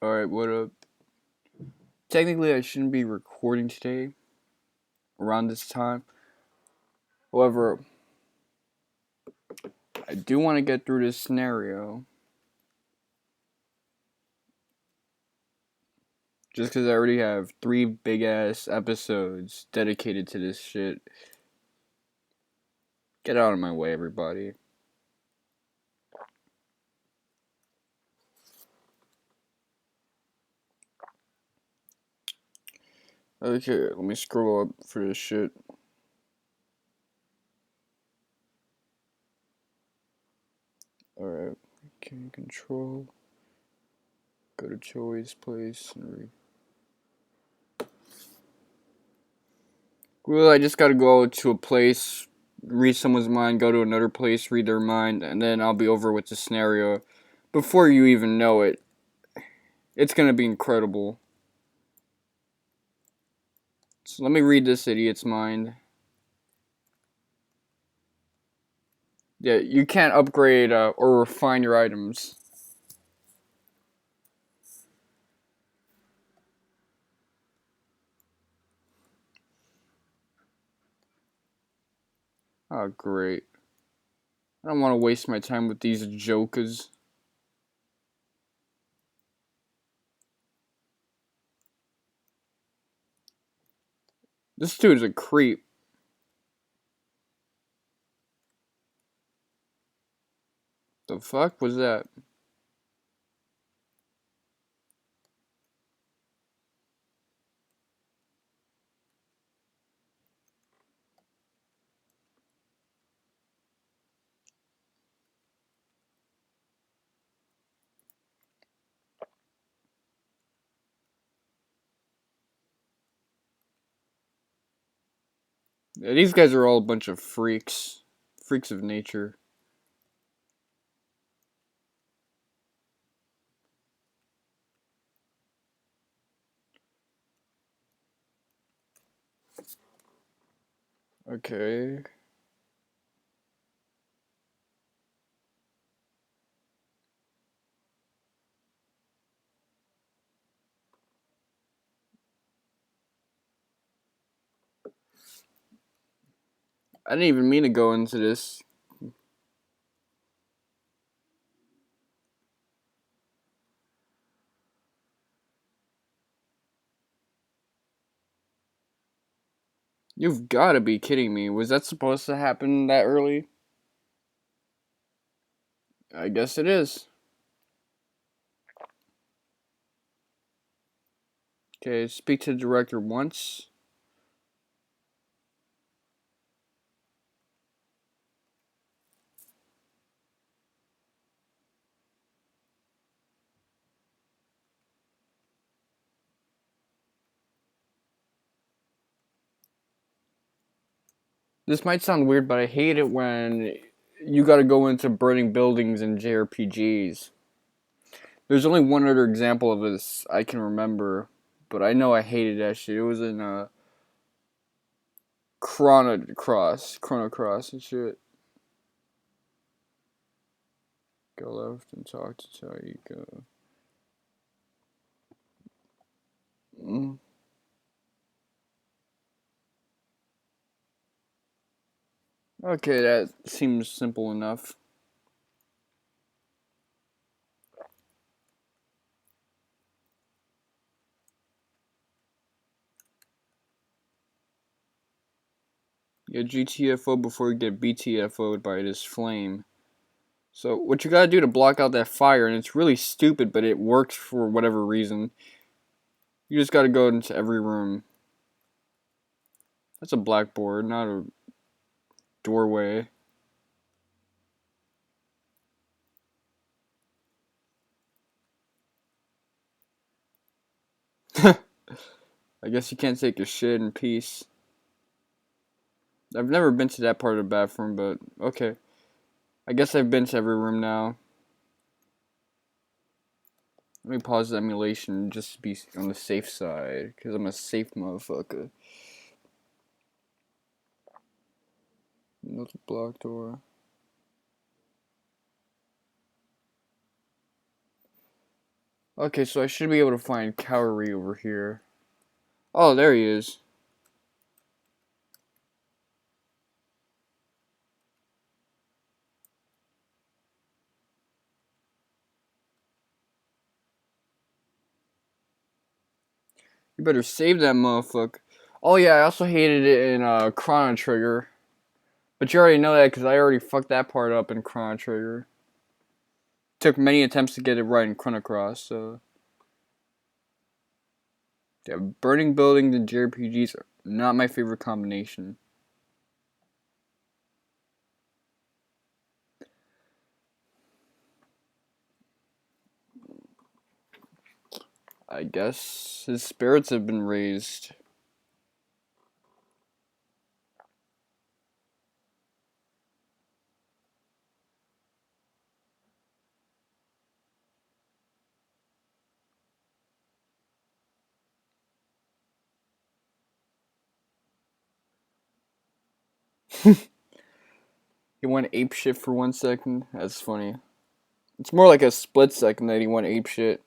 Alright, what up? Technically, I shouldn't be recording today around this time. However, I do want to get through this scenario. Just because I already have 3 big ass episodes dedicated to this shit. Get out of my way, everybody. Okay, let me scroll up for this shit. Alright, okay, control. Go to choice, place, and read. Well, I just gotta go to a place, read someone's mind, go to another place, read their mind, and then I'll be over with the scenario before you even know it. It's gonna be incredible. So let me read this idiot's mind. Yeah, you can't upgrade or refine your items. Oh, great. I don't want to waste my time with these jokers. This dude's a creep. The fuck was that? Yeah, these guys are all a bunch of freaks. Freaks of nature. Okay. I didn't even mean to go into this. You've gotta be kidding me. Was that supposed to happen that early? I guess it is. Okay, speak to the director once. This might sound weird, but I hate it when you gotta go into burning buildings in JRPGs. There's only one other example of this I can remember, but I know I hated that shit. It was in Chrono Cross and shit. Go left and talk to Taika. Mm. Okay, that seems simple enough. Yeah, GTFO before you get BTFO'd by this flame. So what you gotta do to block out that fire, and it's really stupid, but it works for whatever reason. You just gotta go into every room. That's a blackboard, not a doorway. I guess you can't take a shit in peace. I've never been to that part of the bathroom, but okay. I guess I've been to every room now. Let me pause the emulation just to be on the safe side, because I'm a safe motherfucker. Another block door. Okay, so I should be able to find Kaori over here. Oh, there he is. You better save that motherfucker. Oh yeah, I also hated it in Chrono Trigger. But you already know that because I already fucked that part up in Chrono Trigger. Took many attempts to get it right in Chrono Cross, so... Yeah, burning buildings and JRPGs are not my favorite combination. I guess his spirits have been raised. He went apeshit for 1 second. That's funny. It's more like a split second that he went apeshit.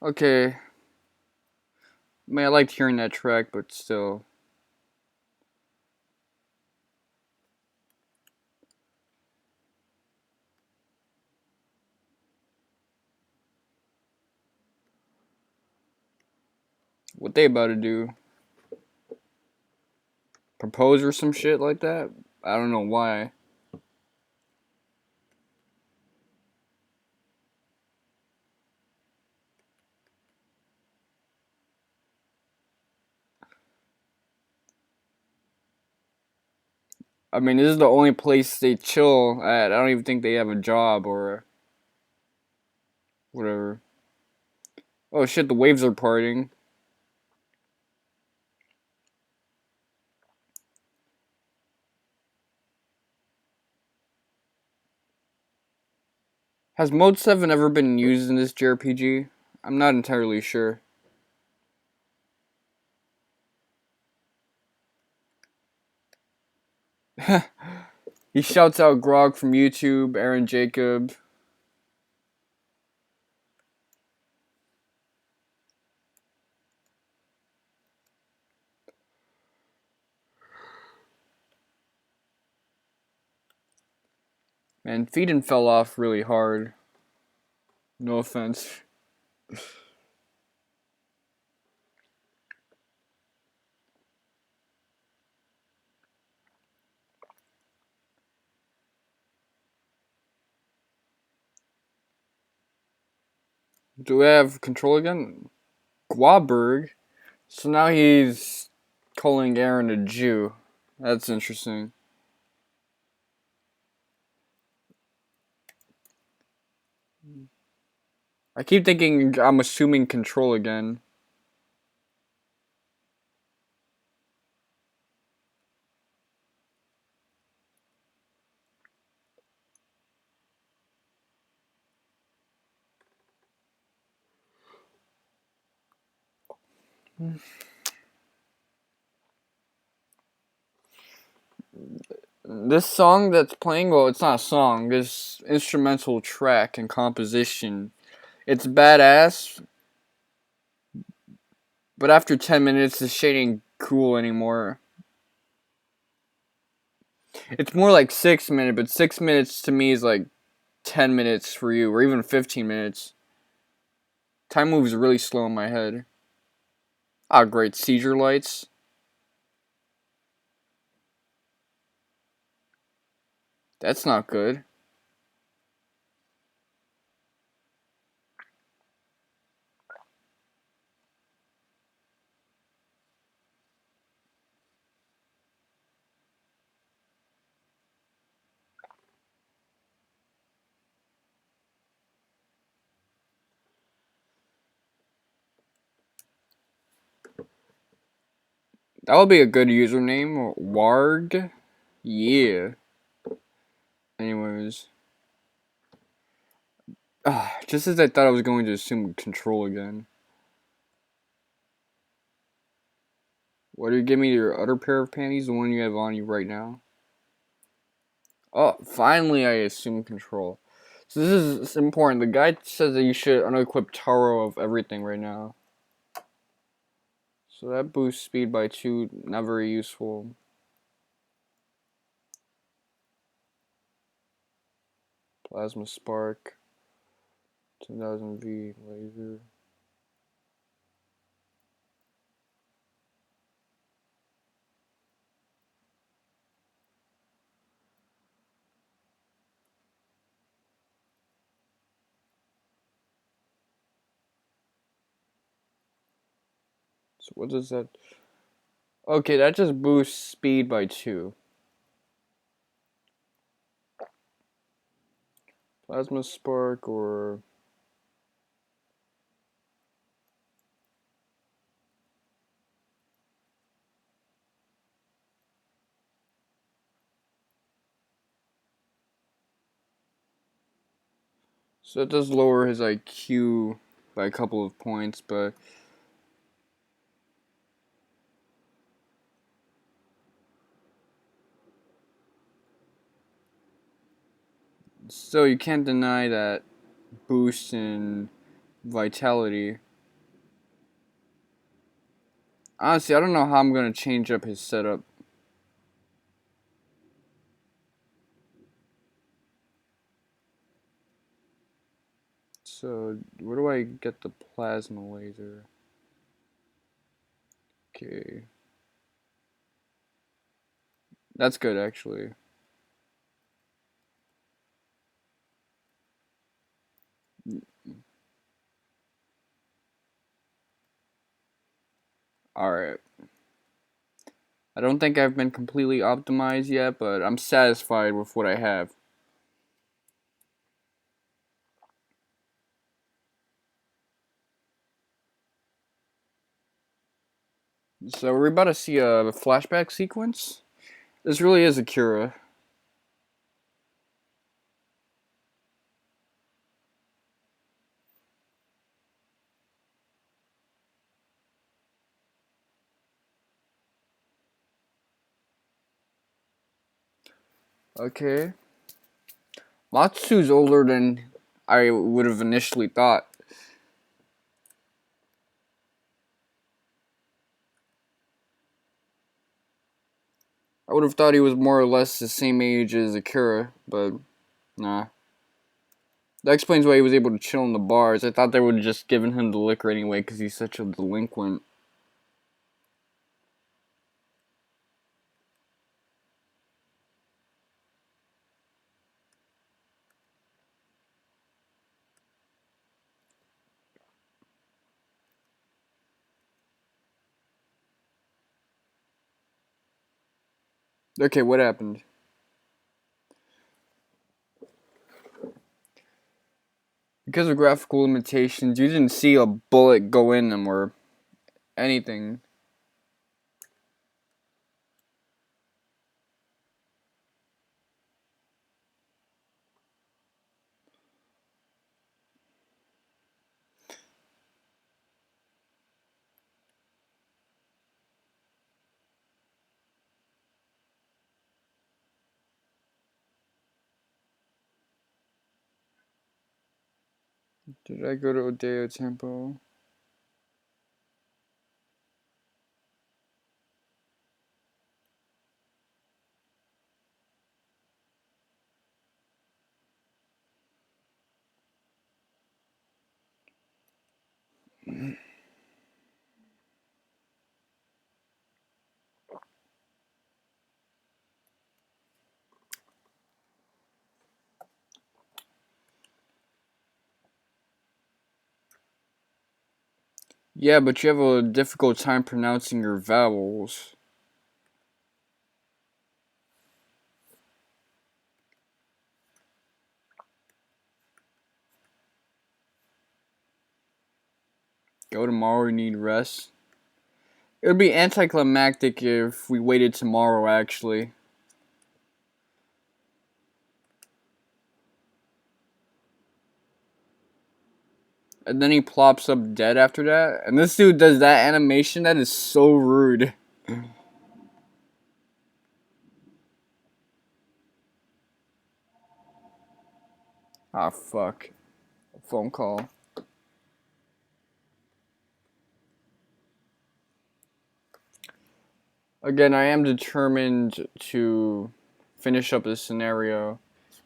Okay. I mean, I liked hearing that track, but still. What they about to do? Propose or some shit like that? I don't know why. I mean, this is the only place they chill at. I don't even think they have a job or whatever. Oh shit, the waves are parting. Has Mode 7 ever been used in this JRPG? I'm not entirely sure. He shouts out Grog from YouTube, Aaron Jacob. Man, Feeden fell off really hard. No offense. Do we have control again? Guaberg? So now he's calling Aaron a Jew. That's interesting. I keep thinking I'm assuming control again. This song that's playing, well, it's not a song, this instrumental track and composition. It's badass, but after 10 minutes, this shit ain't cool anymore. It's more like 6 minutes, but 6 minutes to me is like 10 minutes for you, or even 15 minutes. Time moves really slow in my head. Ah, great. Seizure lights. That's not good. That would be a good username. Warg. Yeah. Anyways. Just as I thought I was going to assume control again. What do you give me your other pair of panties? The one you have on you right now? Oh, finally I assume control. So this is important. The guy says that you should unequip Taro of everything right now. So that boosts speed by 2, not very useful. Plasma Spark. 10,000 V laser. So what does that... Okay, that just boosts speed by 2. Plasma Spark or... So that does lower his IQ by a couple of points, but... Still, you can't deny that boost in vitality. Honestly, I don't know how I'm going to change up his setup. So, where do I get the plasma laser? Okay. That's good, actually. Alright. I don't think I've been completely optimized yet, but I'm satisfied with what I have. So we're about to see a flashback sequence. This really is Akira. Okay. Matsu's older than I would have initially thought. I would have thought he was more or less the same age as Akira, but nah. That explains why he was able to chill in the bars. I thought they would have just given him the liquor anyway because he's such a delinquent. Okay, what happened? Because of graphical limitations, you didn't see a bullet go in them or anything. Did I go to Odeyo Temple? Yeah, but you have a difficult time pronouncing your vowels. Go tomorrow, you need rest. It would be anticlimactic if we waited tomorrow, actually. And then he plops up dead after that. And this dude does that animation. That is so rude. Ah, fuck. A phone call. Again, I am determined to finish up this scenario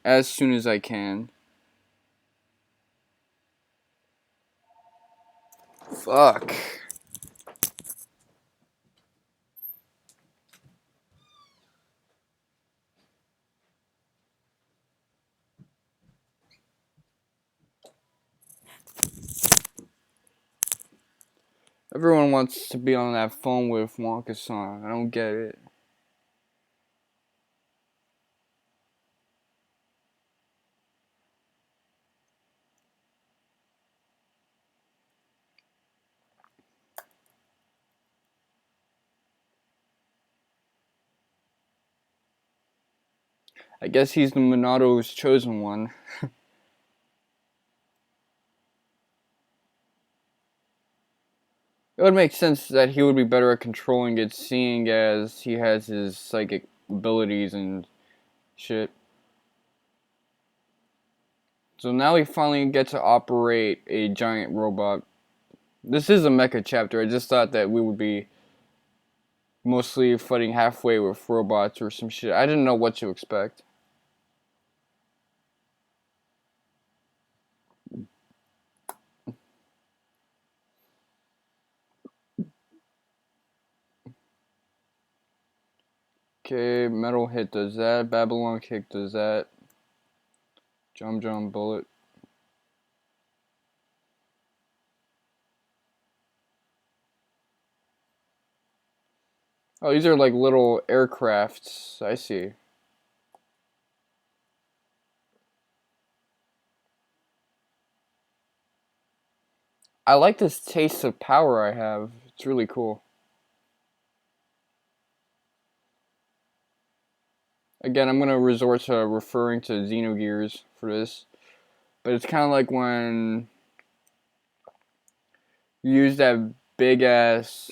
as soon as I can. Fuck. Everyone wants to be on that phone with Wonka-san. I don't get it. I guess he's the Monato's chosen one. It would make sense that he would be better at controlling it, seeing as he has his psychic abilities and shit. So now we finally get to operate a giant robot. This is a mecha chapter. I just thought that we would be mostly fighting halfway with robots or some shit. I didn't know what to expect. Okay, metal hit does that. Babylon kick does that. Jump bullet. Oh, these are like little aircrafts. I see. I like this taste of power I have. It's really cool. Again, I'm going to resort to referring to Xenogears for this. But it's kind of like when you use that big ass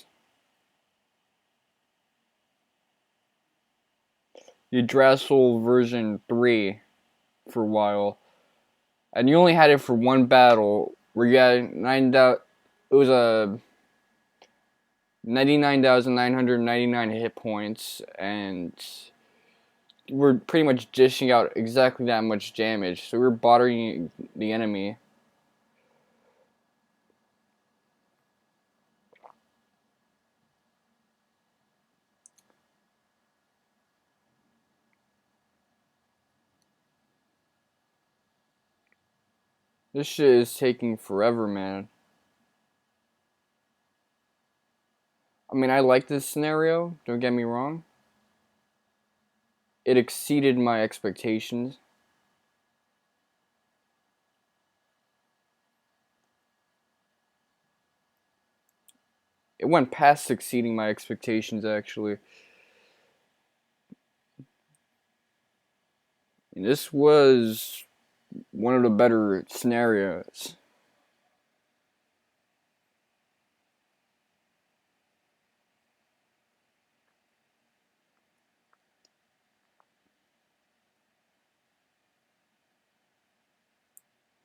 Yggdrasil version 3 for a while. And you only had it for one battle where you had it was a 99,999 hit points, and we're pretty much dishing out exactly that much damage. So we're bothering the enemy. This shit is taking forever, man. I mean, I like this scenario, don't get me wrong. It exceeded my expectations. It went past exceeding my expectations, actually. And this was one of the better scenarios.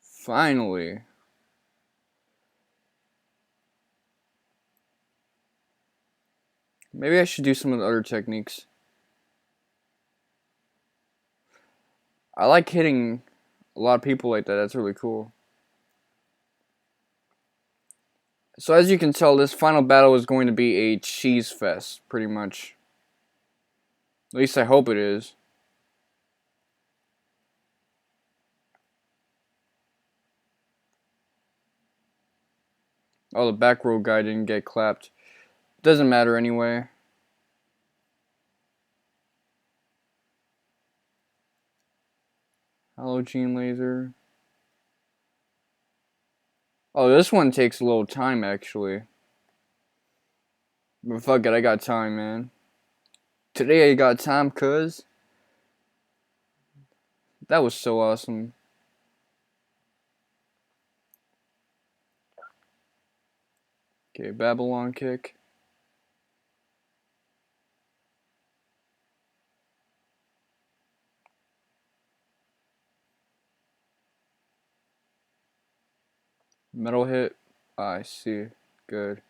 Finally. Maybe I should do some of the other techniques. I like hitting a lot of people like that. That's really cool. So as you can tell, this final battle is going to be a cheese fest, pretty much. At least I hope it is. Oh, the back row guy didn't get clapped. Doesn't matter anyway. Halogen laser. Oh, this one takes a little time, actually. But fuck it, I got time, man. Today I got time, cuz. That was so awesome. Okay, Babylon kick. Metal hit. I see. Good.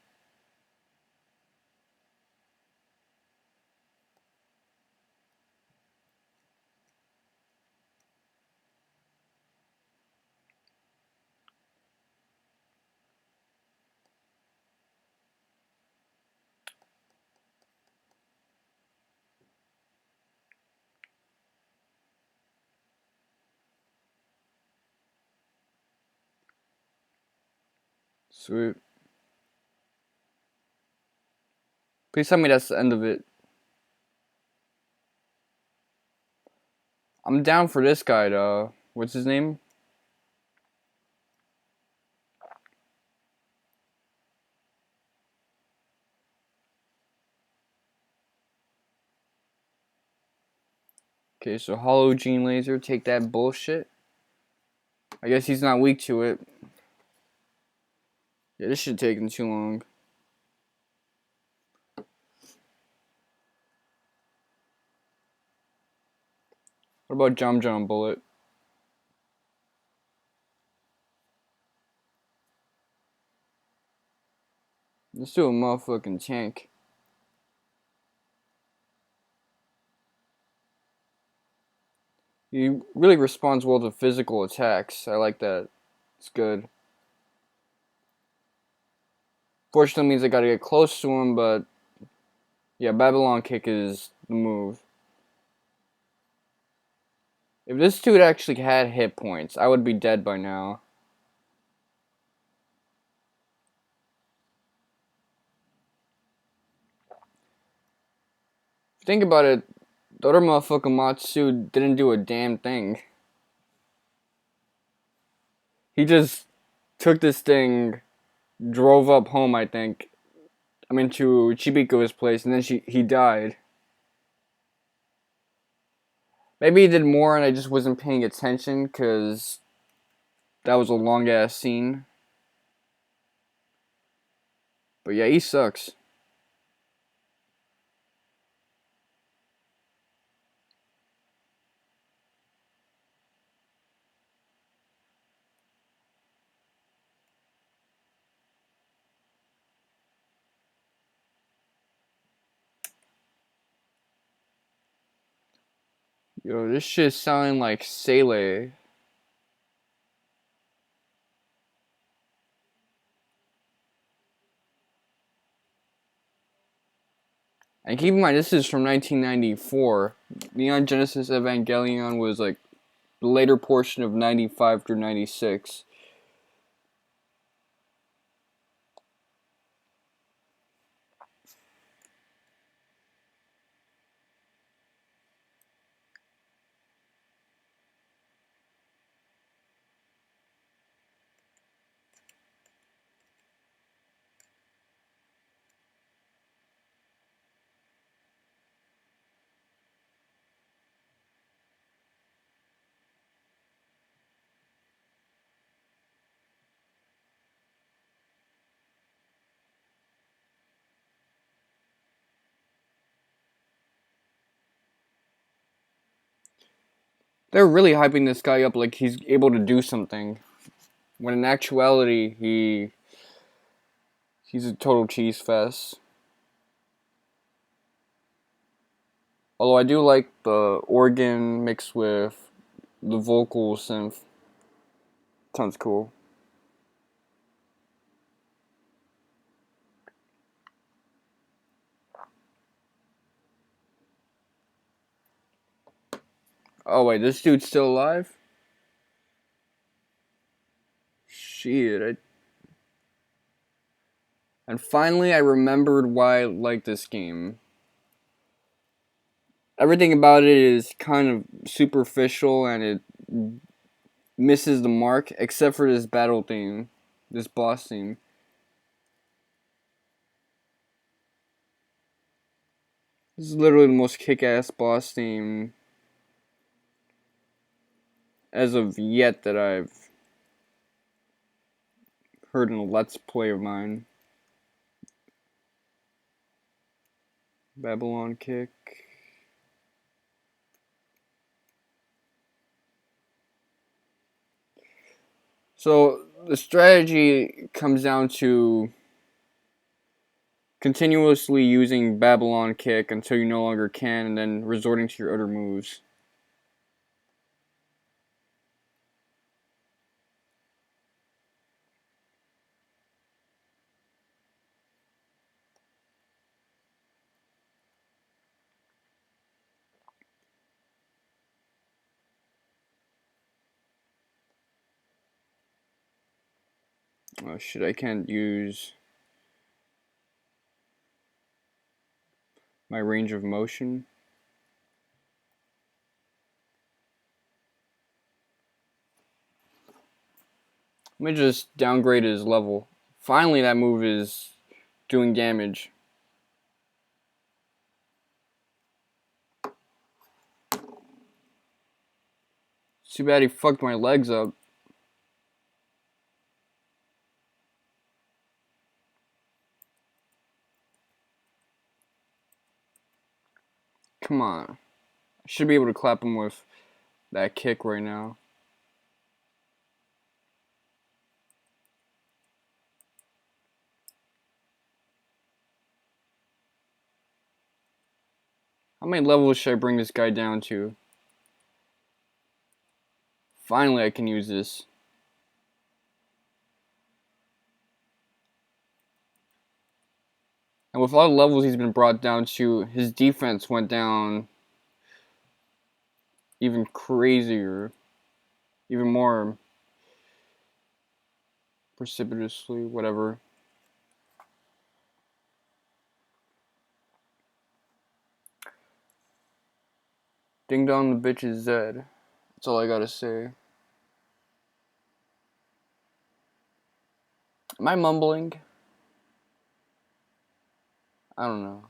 Sweet. Please tell me that's the end of it. I'm down for this guy, though. What's his name? Okay, so Hollow Gene Laser, take that bullshit. I guess he's not weak to it. Yeah, this should take him too long. What about Jump Bullet? Let's do a motherfucking tank. He really responds well to physical attacks. I like that. It's good. Fortunately means I gotta get close to him, but yeah, Babylon kick is the move. If this dude actually had hit points, I would be dead by now. Think about it, the other motherfucker Matsu didn't do a damn thing. He just took this thing, drove up home, I think. I mean to Chibiko's place, and then he died. Maybe he did more and I just wasn't paying attention because that was a long ass scene. But yeah, he sucks. Yo, this shit sounding like Sele. And keep in mind, this is from 1994. Neon Genesis Evangelion was like the later portion of 95 through 96. They're really hyping this guy up like he's able to do something. When in actuality, he's a total cheese fest. Although I do like the organ mixed with the vocal synth. Sounds cool. Oh wait, this dude's still alive? Shit. And finally I remembered why I like this game. Everything about it is kind of superficial and it misses the mark, except for this battle theme, this boss theme. This is literally the most kick-ass boss theme as of yet that I've heard in a Let's Play of mine. Babylon Kick. So the strategy comes down to continuously using Babylon Kick until you no longer can, and then resorting to your other moves. Oh shit, I can't use my range of motion. Let me just downgrade his level. Finally, that move is doing damage. Too bad he fucked my legs up. Come on. I should be able to clap him with that kick right now. How many levels should I bring this guy down to? Finally, I can use this. And with all the levels he's been brought down to, his defense went down even crazier. Even more precipitously, whatever. Ding dong, the bitch is dead. That's all I gotta say. Am I mumbling? I don't know.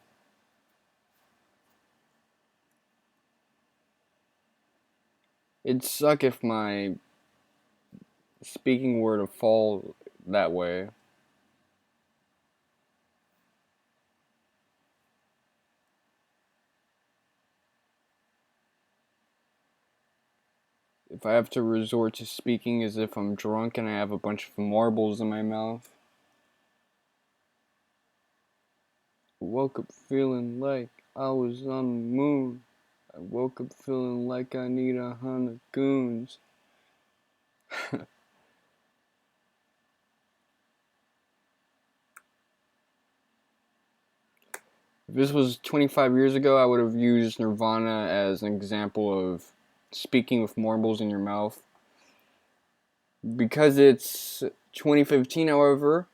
It'd suck if my speaking were to fall that way. If I have to resort to speaking as if I'm drunk and I have a bunch of marbles in my mouth. I woke up feeling like I was on the moon. I woke up feeling like I need 100 goons. If this was 25 years ago, I would have used Nirvana as an example of speaking with marbles in your mouth. Because it's 2015, however,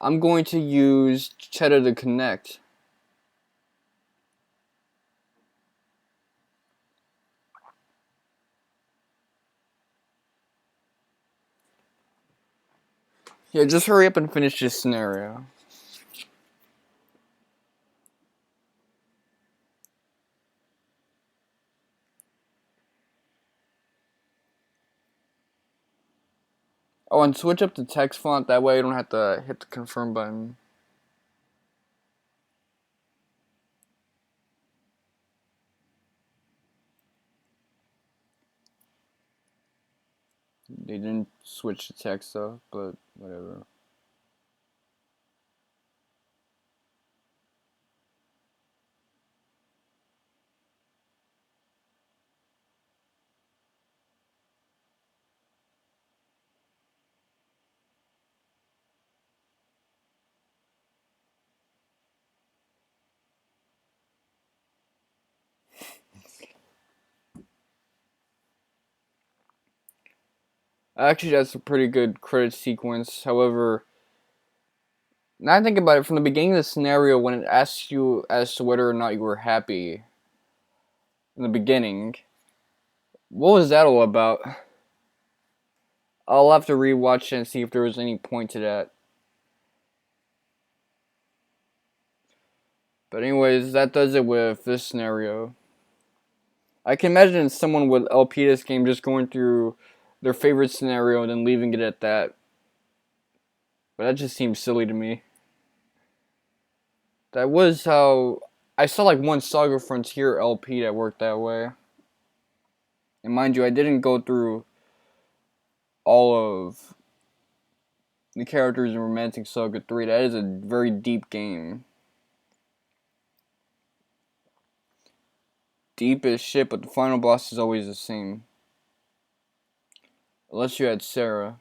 I'm going to use Cheddar to Connect. Yeah, just hurry up and finish this scenario. Oh, and switch up the text font, that way you don't have to hit the confirm button. They didn't switch the text though, but whatever. Actually, that's a pretty good credit sequence. However, now I think about it, from the beginning of the scenario, when it asks you as to whether or not you were happy in the beginning, what was that all about? I'll have to rewatch it and see if there was any point to that. But anyways, that does it with this scenario. I can imagine someone would LP this game just going through their favorite scenario and then leaving it at that. But that just seems silly to me. That was how I saw like one Saga Frontier LP that worked that way. And mind you, I didn't go through all of the characters in Romantic Saga 3. That is a very deep game. Deep as shit, but the final boss is always the same. Unless you had Sarah.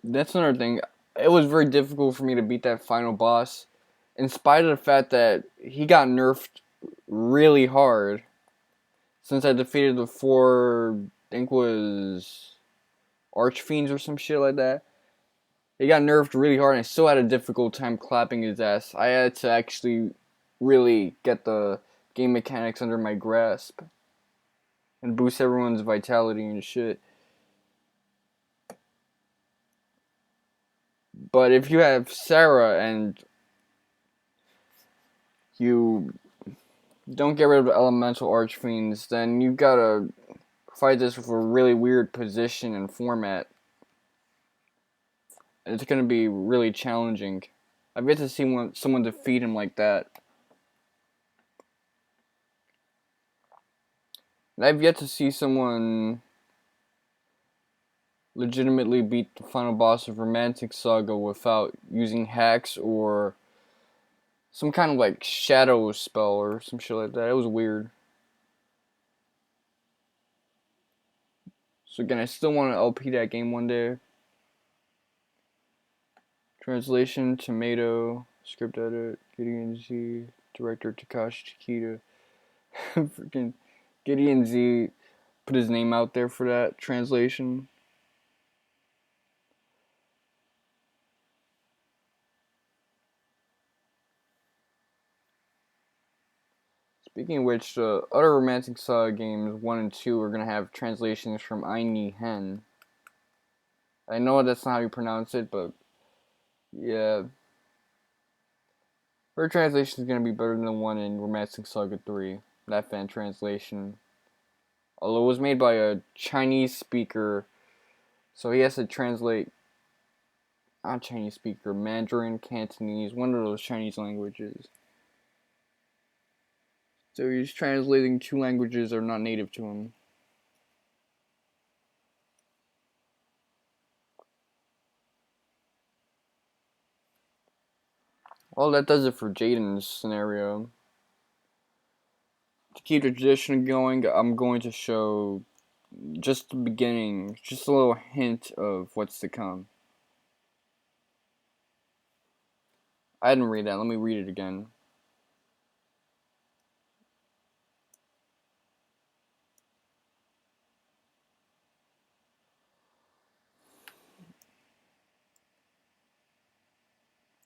That's another thing. It was very difficult for me to beat that final boss, in spite of the fact that he got nerfed really hard. Since I defeated the four, I think was Archfiends or some shit like that. He got nerfed really hard and I still had a difficult time clapping his ass. I had to actually really get the game mechanics under my grasp and boost everyone's vitality and shit. But if you have Sarah and you don't get rid of the elemental archfiends, then you gotta fight this with a really weird position and format. And it's gonna be really challenging. I've yet to see someone defeat him like that. And I've yet to see someone legitimately beat the final boss of Romantic Saga without using hacks or some kind of like shadow spell or some shit like that. It was weird. So again, I still want to LP that game one day. Translation, Tomato, script edit, Gideon Z, director Takashi Takeda. Freaking Gideon Z put his name out there for that translation. Speaking of which, the other Romantic Saga games 1 and 2 are going to have translations from Aini Hen. I know that's not how you pronounce it, but yeah. Her translation is going to be better than the one in Romantic Saga 3. That fan translation. Although it was made by a Chinese speaker, so he has to translate, not Chinese speaker, Mandarin, Cantonese, one of those Chinese languages. So he's translating two languages that are not native to him. Well, that does it for Jaden's scenario. To keep the tradition going, I'm going to show just the beginning, just a little hint of what's to come. I didn't read that, let me read it again.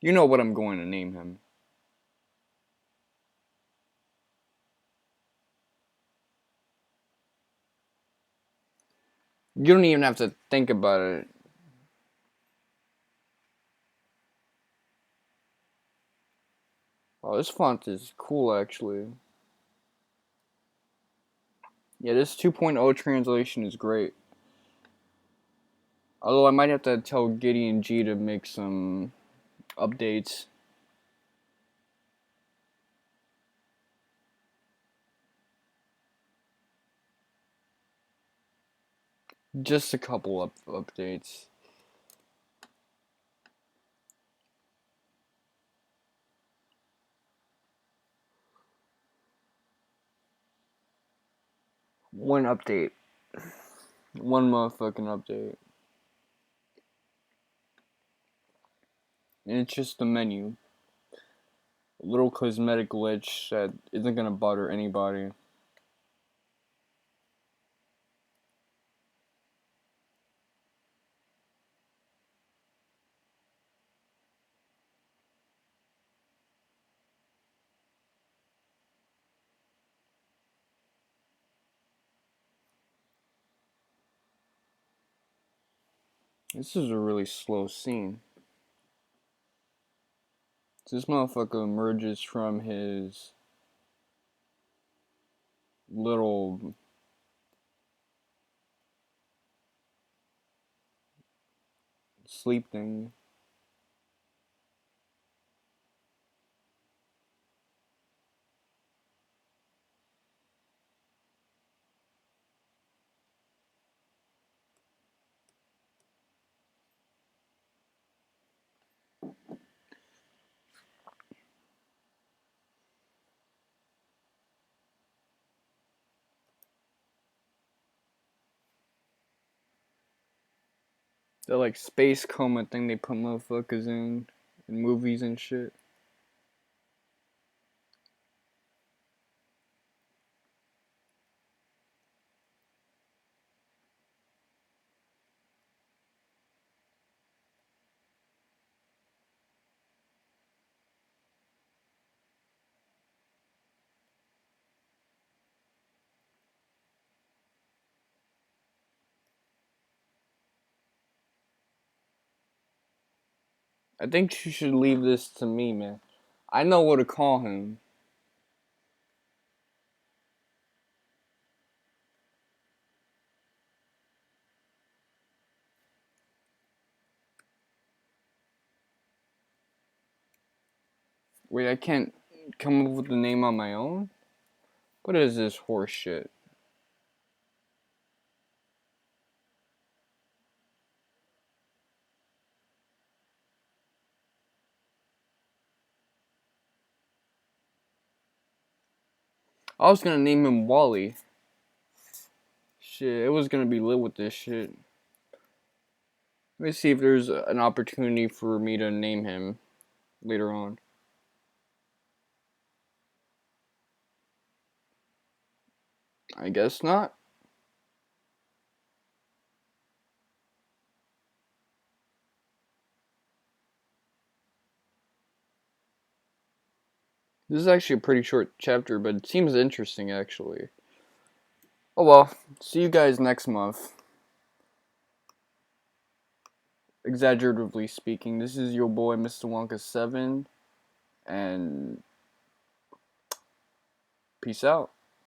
You know what I'm going to name him. You don't even have to think about it. Oh, this font is cool, actually. Yeah, this 2.0 translation is great. Although I might have to tell Gideon G to make some updates. Just a couple updates. One update. One motherfucking update. And it's just the menu. A little cosmetic glitch that isn't gonna bother anybody. This is a really slow scene. This motherfucker emerges from his little sleep thing. That like space coma thing they put motherfuckers in movies and shit. I think you should leave this to me, man. I know what to call him. Wait, I can't come up with the name on my own? What is this horse shit? I was gonna name him Wally. Shit, it was gonna be lit with this shit. Let me see if there's an opportunity for me to name him later on. I guess not. This is actually a pretty short chapter, but it seems interesting actually. Oh well, see you guys next month. Exaggeratively speaking, this is your boy Mr. Wonka 7, and peace out.